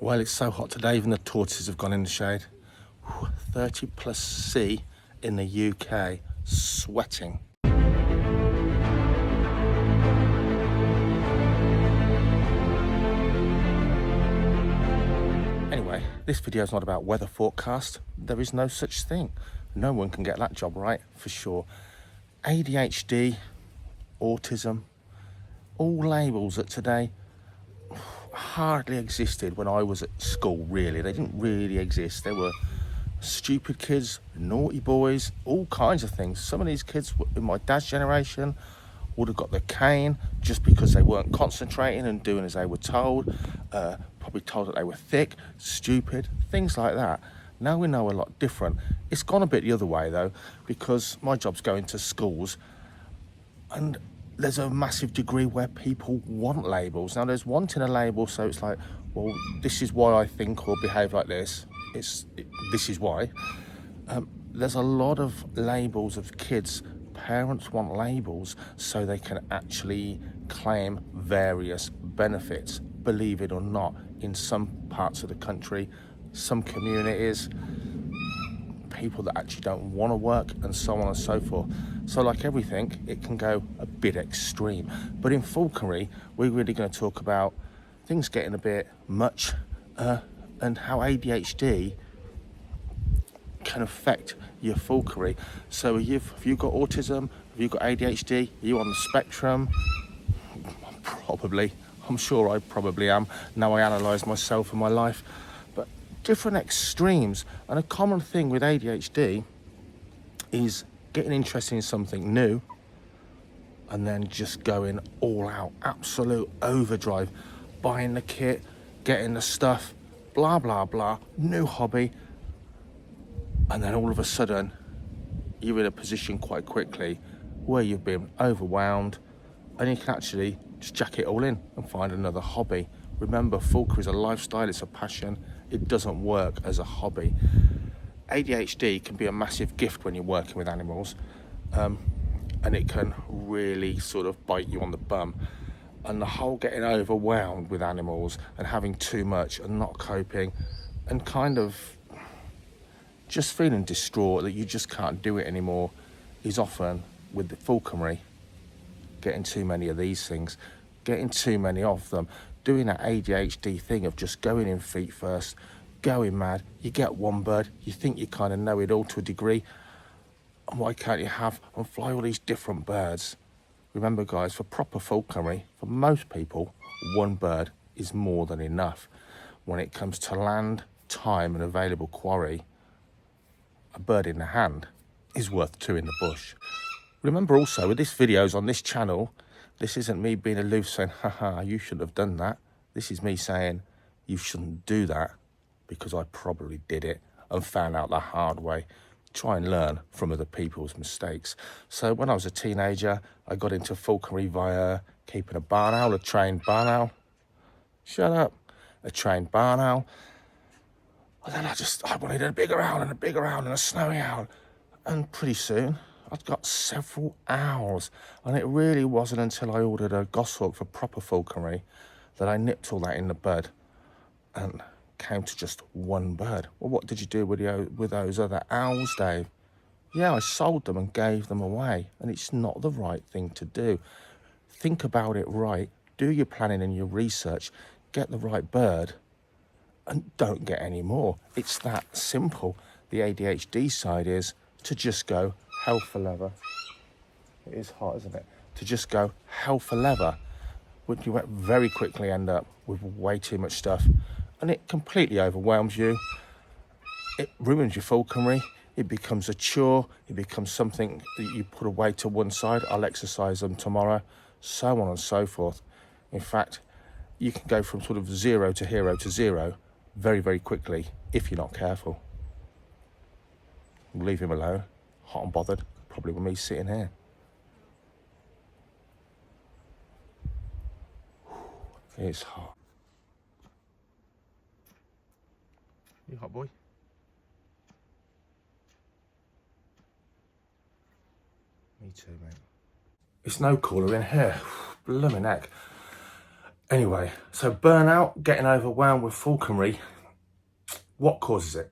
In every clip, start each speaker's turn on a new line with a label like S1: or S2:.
S1: Well, it's so hot today, even the tortoises have gone in the shade. 30 plus C in the UK, sweating. Anyway, this video is not about weather forecast. There is no such thing. No one can get that job right, for sure. ADHD, autism, all labels that today hardly existed when I was at school, really. They didn't really exist. There were stupid kids, naughty boys, all kinds of things. Some of these kids in my dad's generation would have got the cane just because they weren't concentrating and doing as they were told, probably told that they were thick, stupid, things like that. Now we know a lot different. It's gone a bit the other way though, because my job's going to schools and there's a massive degree where people want labels. Now there's wanting a label, so it's like, well, this is why I think or behave like this. This is why. There's a lot of labels of kids. Parents want labels so they can actually claim various benefits, believe it or not. In some parts of the country, some communities, people that actually don't want to work, and so on and so forth. So like everything, it can go a bit extreme. But in falconry, we're really going to talk about things getting a bit much and how ADHD can affect your falconry. So have you got autism? Have you got ADHD? Are you on the spectrum? Probably. I'm sure I probably am. Now I analyse myself and my life. But different extremes. And a common thing with ADHD is getting interested in something new and then just going all out, absolute overdrive, buying the kit, getting the stuff, blah, blah, blah, new hobby. And then all of a sudden, you're in a position quite quickly where you've been overwhelmed and you can actually just jack it all in and find another hobby. Remember, falconry is a lifestyle, it's a passion. It doesn't work as a hobby. ADHD can be a massive gift when you're working with animals, and it can really sort of bite you on the bum. And the whole getting overwhelmed with animals and having too much and not coping and kind of just feeling distraught that you just can't do it anymore is often, with the falconry, getting too many of these things, getting too many of them, doing that ADHD thing of just going in feet first, going mad. You get one bird, you think you kind of know it all to a degree, and why can't you have and fly all these different birds? Remember guys, for proper falconry, for most people, one bird is more than enough. When it comes to land, time and available quarry, a bird in the hand is worth two in the bush. Remember also, with these videos on this channel, this isn't me being aloof saying, haha, you shouldn't have done that. This is me saying, you shouldn't do that because I probably did it and found out the hard way. Try and learn from other people's mistakes. So when I was a teenager, I got into falconry via keeping a barn owl, a trained barn owl. Shut up. A trained barn owl. And then I wanted a bigger owl and a bigger owl and a snowy owl. And pretty soon, I'd got several owls. And it really wasn't until I ordered a goshawk for proper falconry that I nipped all that in the bud and came to just one bird. Well, what did you do with those other owls, Dave? Yeah, I sold them and gave them away. And it's not the right thing to do. Think about it right. Do your planning and your research. Get the right bird. And don't get any more. It's that simple. The ADHD side is to just go hell for leather. It is hot, isn't it? To just go hell for leather. Would you very quickly end up with way too much stuff, and it completely overwhelms you. It ruins your falconry. It becomes a chore. It becomes something that you put away to one side. I'll exercise them tomorrow, so on and so forth. In fact, you can go from sort of zero to hero to zero very, very quickly if you're not careful. Leave him alone, hot and bothered, probably with me sitting here. It's hot. You hot boy? Me too, mate. It's no cooler in here. Blooming heck. Anyway, so burnout, getting overwhelmed with falconry, what causes it?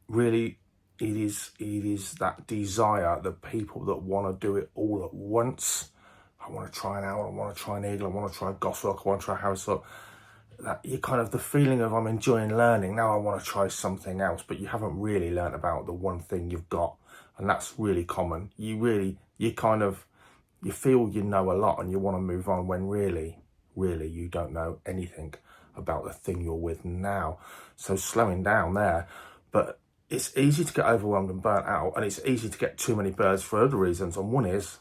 S1: Really, it is that desire, the people that want to do it all at once. I want to try an owl, I want to try an eagle, I want to try a goshawk, I want to try a harrishook. That you kind of the feeling of I'm enjoying learning, now I want to try something else, but you haven't really learned about the one thing you've got, and that's really common. You feel you know a lot and you want to move on when really you don't know anything about the thing you're with now. So slowing down there, but it's easy to get overwhelmed and burnt out, and it's easy to get too many birds for other reasons. And one is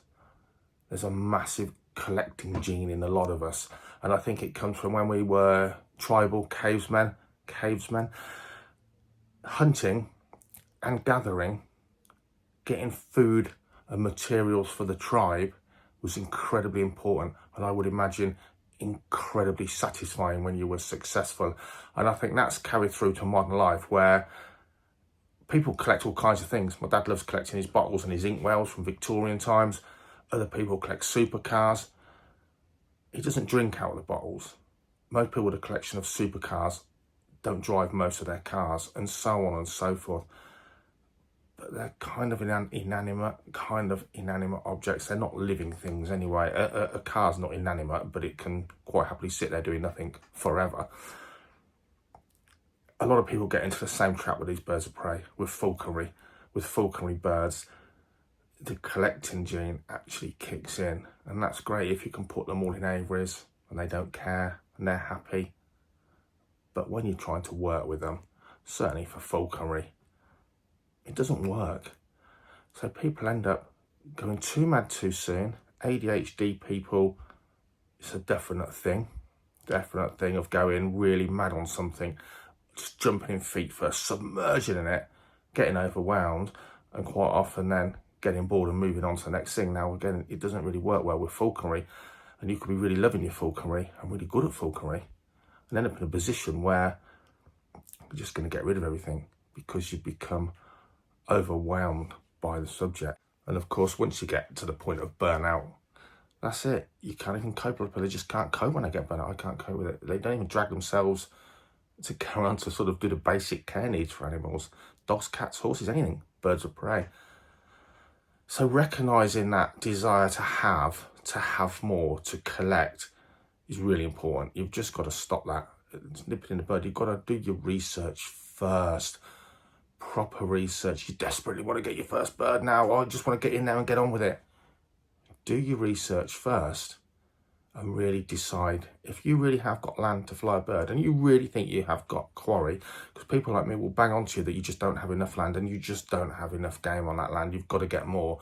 S1: there's a massive collecting gene in a lot of us, and I think it comes from when we were tribal cavemen, hunting and gathering, getting food and materials for the tribe was incredibly important, and I would imagine incredibly satisfying when you were successful. And I think that's carried through to modern life, where people collect all kinds of things. My dad loves collecting his bottles and his inkwells from Victorian times. Other people collect supercars. He doesn't drink out of the bottles. Most people with a collection of supercars don't drive most of their cars, and so on and so forth. But they're kind of inanimate objects. They're not living things anyway. A car's not inanimate, but it can quite happily sit there doing nothing forever. A lot of people get into the same trap with these birds of prey, with falconry. With falconry birds, the collecting gene actually kicks in, and that's great if you can put them all in aviaries and they don't care and they're happy. But when you're trying to work with them, certainly for falconry, it doesn't work. So people end up going too mad too soon. ADHD people, it's a definite thing of going really mad on something, just jumping in feet first, submerging in it, getting overwhelmed, and quite often then getting bored and moving on to the next thing. Now again, it doesn't really work well with falconry, and you could be really loving your falconry and really good at falconry and end up in a position where you're just going to get rid of everything because you become overwhelmed by the subject. And of course, once you get to the point of burnout, that's it. You can't even cope with it. They just can't cope when they get burnout. I can't cope with it. They don't even drag themselves to go on to sort of do the basic care needs for animals. Dogs, cats, horses, anything, birds of prey. So recognising that desire to have more, to collect, is really important. You've just got to stop that. Nip it in the bud. You've got to do your research first. Proper research. You desperately want to get your first bird now. I just want to get in there and get on with it. Do your research first and really decide if you really have got land to fly a bird and you really think you have got quarry, because people like me will bang on to you that you just don't have enough land and you just don't have enough game on that land. You've got to get more.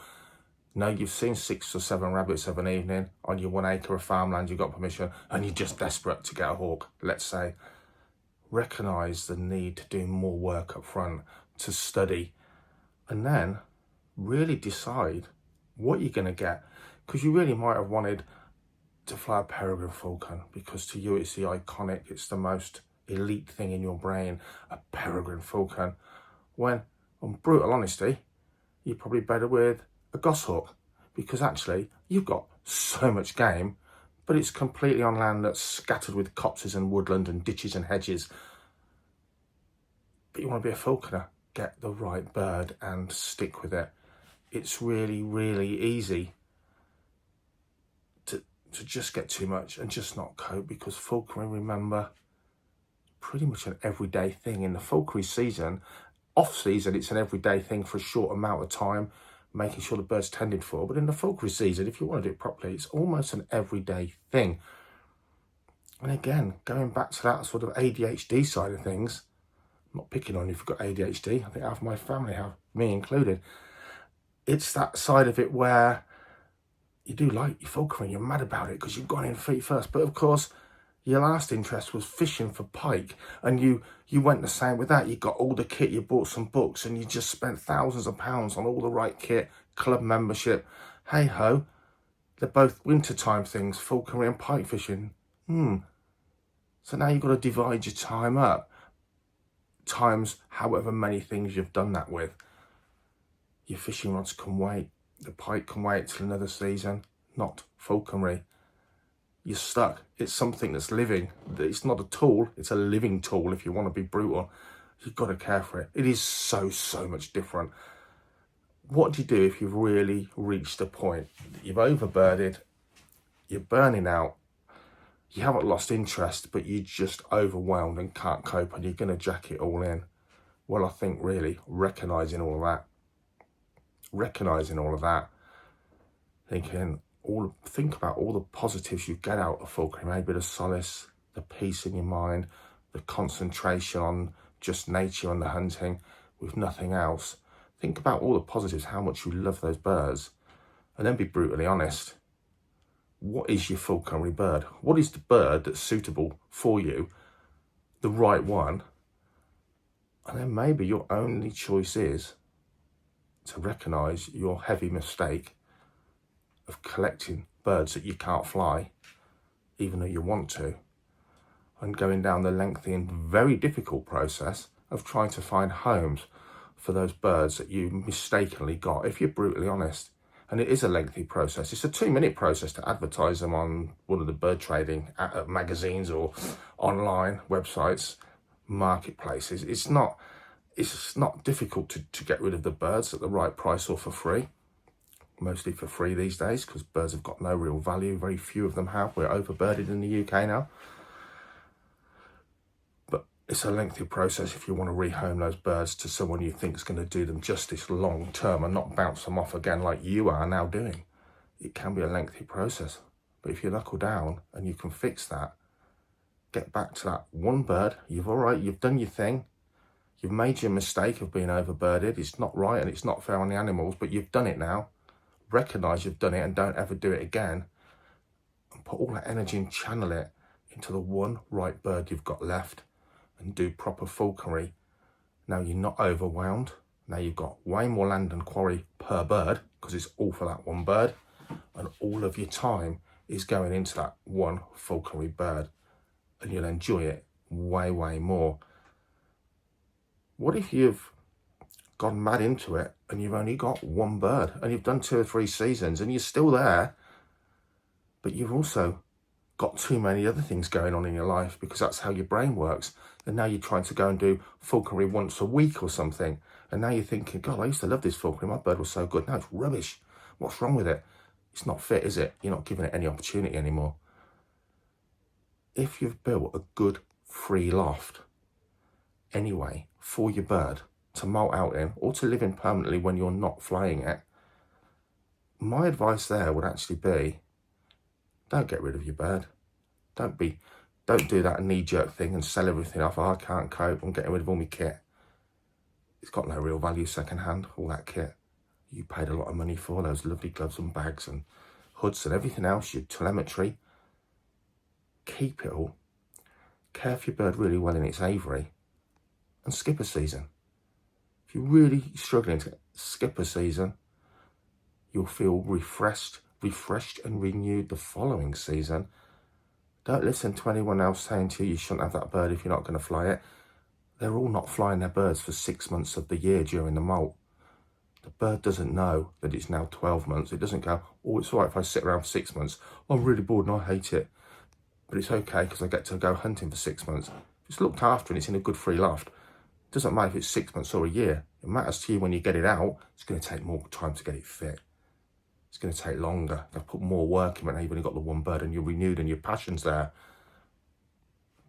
S1: No, you've seen 6 or 7 rabbits of an evening on your 1 acre of farmland, you've got permission, and you're just desperate to get a hawk, let's say. Recognise the need to do more work up front, to study, and then really decide what you're going to get. Because you really might have wanted to fly a peregrine falcon, because to you it's the iconic, it's the most elite thing in your brain, a peregrine falcon, when, on brutal honesty, you're probably better with a goshawk, because actually you've got so much game, but it's completely on land that's scattered with copses and woodland and ditches and hedges. But you want to be a falconer, get the right bird and stick with it. It's really, really easy to just get too much and just not cope, because falconry, remember, pretty much an everyday thing. In the falconry season, off season, it's an everyday thing for a short amount of time, making sure the bird's tended for. But in the falconry season, if you want to do it properly, it's almost an everyday thing. And again, going back to that sort of ADHD side of things, I'm not picking on you if you've got ADHD. I think half my family have, me included. It's that side of it where you do like your falconry, you're mad about it because you've gone in feet first. But of course, your last interest was fishing for pike, and you went the same with that. You got all the kit, you bought some books, and you just spent thousands of pounds on all the right kit, club membership. Hey ho, they're both wintertime things, falconry and pike fishing. So now you've got to divide your time up, times however many things you've done that with. Your fishing rods can wait. The pike can wait till another season, not falconry. you're stuck. It's something that's living. It's not a tool, it's a living tool. If you want to be brutal, you've got to care for it. It is so much different. What do you do if you've really reached a point that you've overbirded, you're burning out, you haven't lost interest, but you're just overwhelmed and can't cope, and you're going to jack it all in? Well, I think really recognising all of that, think about all the positives you get out of falconry. Maybe the solace, the peace in your mind, the concentration on just nature and the hunting with nothing else. Think about all the positives, how much you love those birds, and then be brutally honest. What is your falconry bird? What is the bird that's suitable for you, the right one? And then maybe your only choice is to recognise your heavy mistake of collecting birds that you can't fly, even though you want to, and going down the lengthy and very difficult process of trying to find homes for those birds that you mistakenly got, if you're brutally honest. And it is a lengthy process. It's a 2-minute process to advertise them on one of the bird trading magazines or online websites, marketplaces. It's not difficult to get rid of the birds at the right price or for free. Mostly for free these days, because birds have got no real value. Very few of them have. We're overbirded in the UK now. But it's a lengthy process if you want to rehome those birds to someone you think is going to do them justice long term and not bounce them off again like you are now doing. It can be a lengthy process. But if you knuckle down and you can fix that, get back to that one bird. You've done your thing. You've made your mistake of being overbirded. It's not right and it's not fair on the animals, but you've done it now. Recognise you've done it and don't ever do it again, and put all that energy and channel it into the one right bird you've got left, and do proper falconry. Now you're not overwhelmed. Now you've got way more land and quarry per bird, because it's all for that one bird, and all of your time is going into that one falconry bird, and you'll enjoy it way more. What if you've gone mad into it and you've only got one bird, and you've done 2 or 3 seasons and you're still there, but you've also got too many other things going on in your life, because that's how your brain works, and now you're trying to go and do falconry once a week or something, and now you're thinking, God, I used to love this falconry, my bird was so good, now it's rubbish. What's wrong with it? It's not fit, is it? You're not giving it any opportunity anymore. If you've built a good free loft anyway for your bird to molt out in, or to live in permanently when you're not flying it, my advice there would actually be, don't get rid of your bird. Don't do that knee-jerk thing and sell everything off. Oh, I can't cope, I'm getting rid of all my kit. It's got no real value second-hand, all that kit. You paid a lot of money for those lovely gloves and bags and hoods and everything else, your telemetry. Keep it all. Care for your bird really well in its aviary, and skip a season. If you're really struggling to skip a season, you'll feel refreshed and renewed the following season. Don't listen to anyone else saying to you shouldn't have that bird if you're not going to fly it. They're all not flying their birds for 6 months of the year during the molt. The bird doesn't know that it's now 12 months. It doesn't go, oh, it's all right if I sit around for 6 months. I'm really bored and I hate it. But it's okay because I get to go hunting for 6 months. If it's looked after and it's in a good free loft, it doesn't matter if it's 6 months or a year. It matters to you when you get it out. It's going to take more time to get it fit. It's going to take longer. They've put more work in when you've only got the one bird and you're renewed and your passion's there.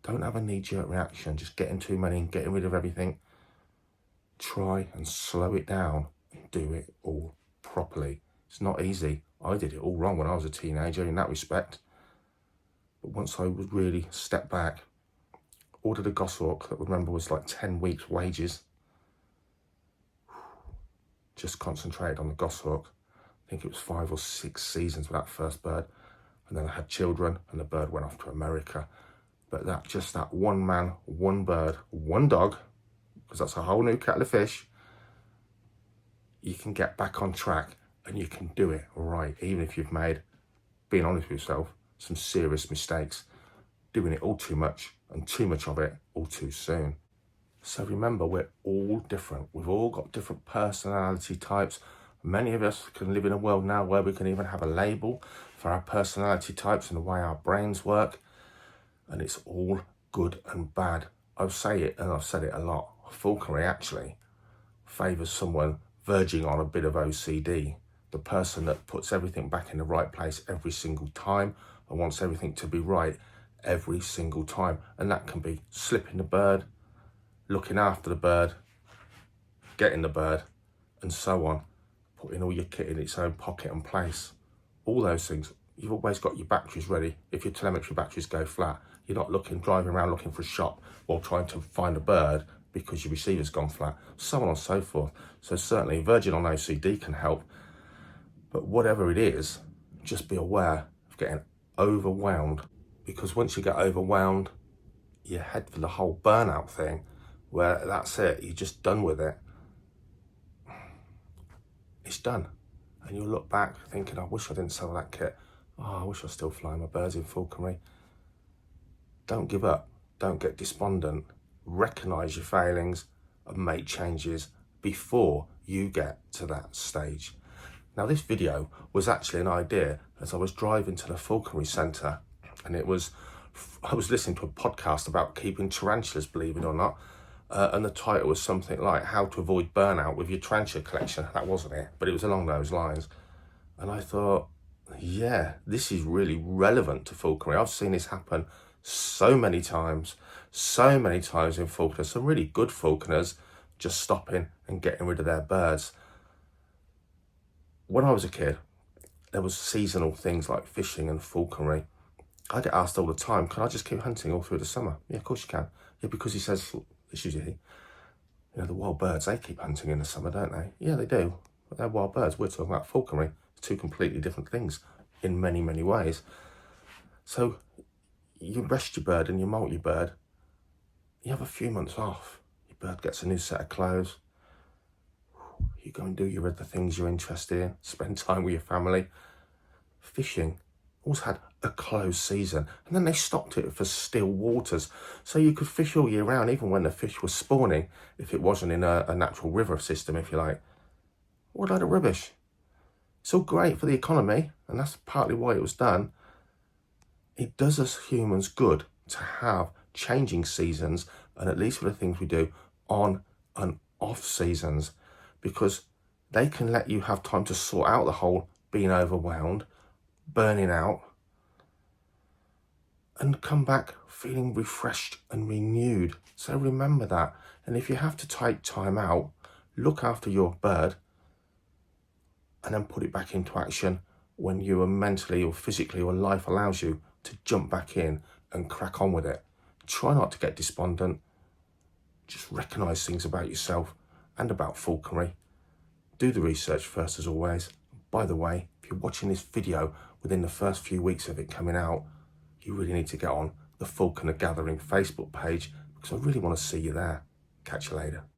S1: Don't have a knee-jerk reaction, just getting too many and getting rid of everything. Try and slow it down and do it all properly. It's not easy. I did it all wrong when I was a teenager in that respect. But once I would really step back, ordered a goshawk that I remember was like 10 weeks wages. Just concentrated on the goshawk. I think it was 5 or 6 seasons with that first bird. And then I had children and the bird went off to America. But that one man, one bird, one dog, because that's a whole new kettle of fish, you can get back on track and you can do it right, even if you've made, being honest with yourself, some serious mistakes, doing it all too much and too much of it all too soon. So remember, we're all different. We've all got different personality types, Many of us can live in a world now where we can even have a label for our personality types and the way our brains work, and it's all good and bad. I'll say it, and I've said it a lot. Falconry actually favours someone verging on a bit of OCD, the person that puts everything back in the right place every single time and wants everything to be right every single time. And that can be slipping the bird, looking after the bird, getting the bird, and so on, putting all your kit in its own pocket and place. All those things. You've always got your batteries ready. If your telemetry batteries go flat, you're not driving around looking for a shop or trying to find a bird because your receiver's gone flat, so on and so forth. So certainly verging on OCD can help, but whatever it is, just be aware of getting overwhelmed, because once you get overwhelmed, you head for the whole burnout thing, where that's it, you're just done with it. It's done. And you'll look back thinking, I wish I didn't sell that kit. Oh, I wish I was still flying my birds in falconry. Don't give up. Don't get despondent. Recognise your failings and make changes before you get to that stage. Now, this video was actually an idea as I was driving to the Falconry Centre, and I was listening to a podcast about keeping tarantulas, believe it or not, and the title was something like How to Avoid Burnout with Your Tarantula Collection. That wasn't it, but it was along those lines. And I thought, yeah, this is really relevant to falconry. I've seen this happen so many times in falconry. Some really good falconers just stopping and getting rid of their birds. When I was a kid, there was seasonal things like fishing and falconry. I get asked all the time, can I just keep hunting all through the summer? Yeah, of course you can. Yeah, because he says, it's usually, the wild birds, they keep hunting in the summer, don't they? Yeah, they do. But they're wild birds. We're talking about falconry. It's two completely different things in many, many ways. So you rest your bird and you molt your bird. You have a few months off. Your bird gets a new set of clothes. You go and do your other things you're interested in. Spend time with your family. Fishing always had a closed season, and then they stopped it for still waters, so you could fish all year round, even when the fish was spawning, if it wasn't in a natural river system, if you like. What a load of rubbish. It's all great for the economy, and that's partly why it was done. It does us humans good to have changing seasons, and at least for the things we do, on and off seasons, because they can let you have time to sort out the whole being overwhelmed, burning out, and come back feeling refreshed and renewed. So remember that. And if you have to take time out, look after your bird and then put it back into action when you are mentally or physically or life allows you to jump back in and crack on with it. Try not to get despondent. Just recognise things about yourself and about falconry. Do the research first, as always. By the way, if you're watching this video within the first few weeks of it coming out, you really need to get on the Falconer Gathering Facebook page, because I really want to see you there. Catch you later.